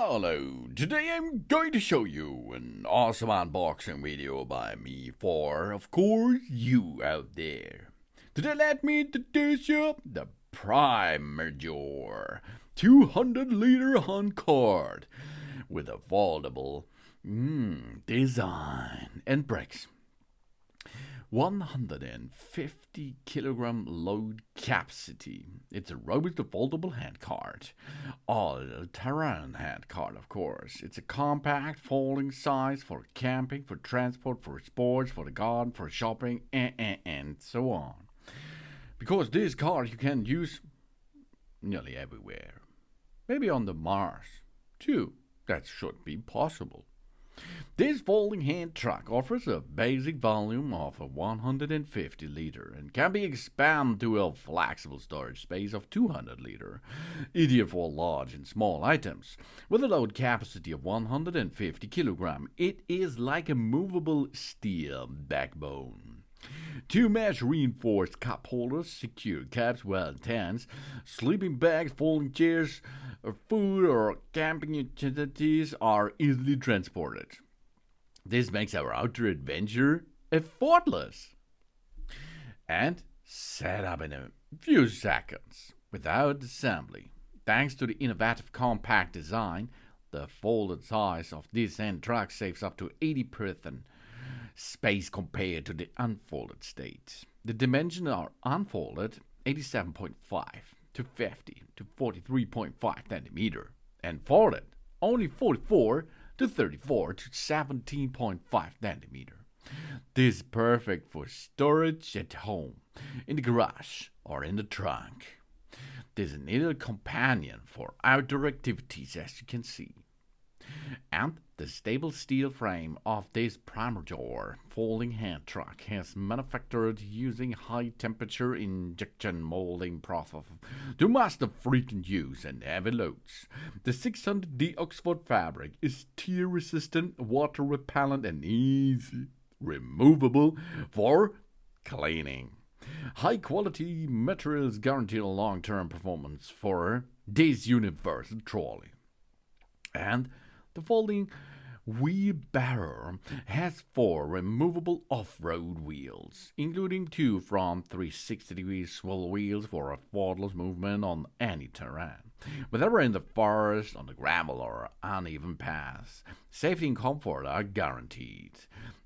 Hello, today I'm going to show you an awesome unboxing video by me for, of course, you out there. Today let me introduce you the Prime Major 200-liter hunt card with a foldable design and bricks. 150 kilogram load capacity. It's a robust foldable hand cart. All-terrain hand cart, of course. It's a compact folding size for camping, for transport, for sports, for the garden, for shopping, and so on. Because this cart you can use nearly everywhere. Maybe on the Mars, too. That should be possible. This folding hand truck offers a basic volume of 150 liter and can be expanded to a flexible storage space of 200 liter, ideal for large and small items. With a load capacity of 150 kilogram, it is like a movable steel backbone. Two mesh reinforced cup holders, secure caps, well tents, sleeping bags, folding chairs, food or camping utilities are easily transported. This makes our outdoor adventure effortless and set up in a few seconds without assembly. Thanks to the innovative compact design, the folded size of this hand truck saves up to 80% space compared to the unfolded state. The dimensions are unfolded 87.5 to 50 to 43.5 centimeter and folded only 44 to 34 to 17.5 centimeter. This is perfect for storage at home, in the garage, or in the trunk. This is an ideal companion for outdoor activities, as you can see. And the stable steel frame of this Prime Major folding hand truck has manufactured using high temperature injection molding process to master frequent use and heavy loads. The 600D Oxford fabric is tear resistant, water repellent, and easy removable for cleaning. High quality materials guarantee long term performance for this universal trolley. And the folding wheelbarrow has 4 removable off-road wheels, including 2 front 360-degree swivel wheels for effortless movement on any terrain, whether in the forest, on the gravel, or uneven paths. Safety and comfort are guaranteed.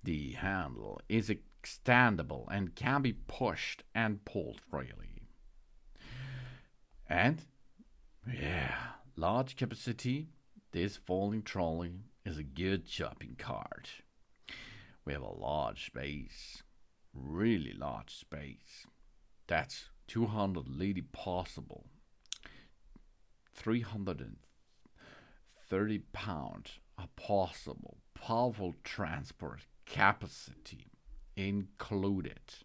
The handle is extendable and can be pushed and pulled freely. And, large capacity. This folding trolley is a good shopping cart. We have a large space, really large space. That's 200 liter possible. 330 pounds are possible. Powerful transport capacity included.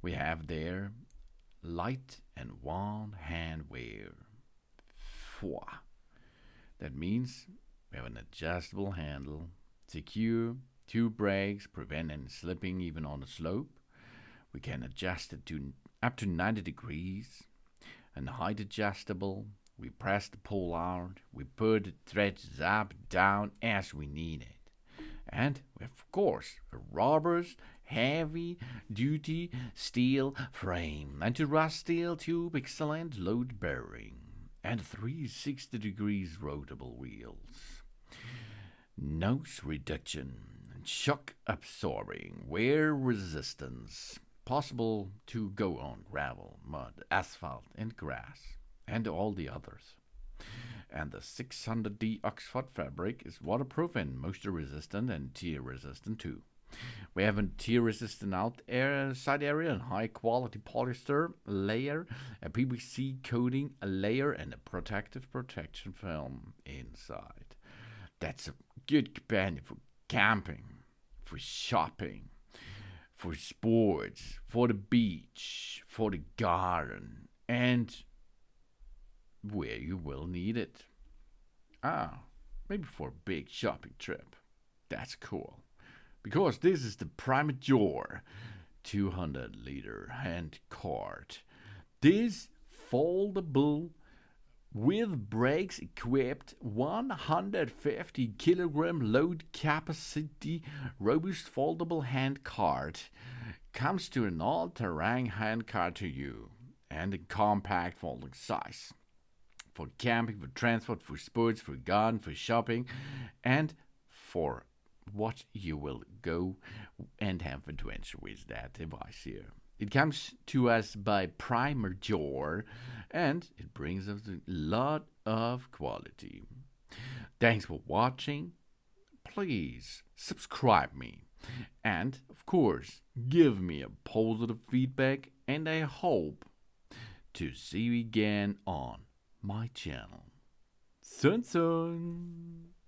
We have there light and one-hand wear. That means we have an adjustable handle, secure, 2 brakes, prevent any slipping even on a slope. We can adjust it to up to 90 degrees, and height adjustable. We press the pull out, we put the threads up, down as we need it. And we have, of course, a robust, heavy-duty steel frame, anti-rust steel tube, excellent load bearing, and 360 degrees rotable wheels. Nose reduction, shock absorbing, wear resistance, possible to go on gravel, mud, asphalt, and grass, and all the others. And the 600D Oxford fabric is waterproof and moisture resistant and tear resistant too. We have a tear resistant side area and high quality polyester layer, a PVC coating layer, and a protective protection film inside. That's a good companion for camping, for shopping, for sports, for the beach, for the garden, and where you will need it. Maybe for a big shopping trip. That's cool. Because this is the Prime Major 200 liter hand cart. This foldable with brakes equipped 150 kilogram load capacity robust foldable handcart comes to an all-terrain handcart to you and a compact folding size for camping, for transport, for sports, for garden, for shopping, and for what you will go and have adventure with that device here. It comes to us by Primajor, and it brings us a lot of quality. Thanks for watching. Please subscribe me. And, of course, give me a positive feedback, and I hope to see you again on my channel. Sun Sun!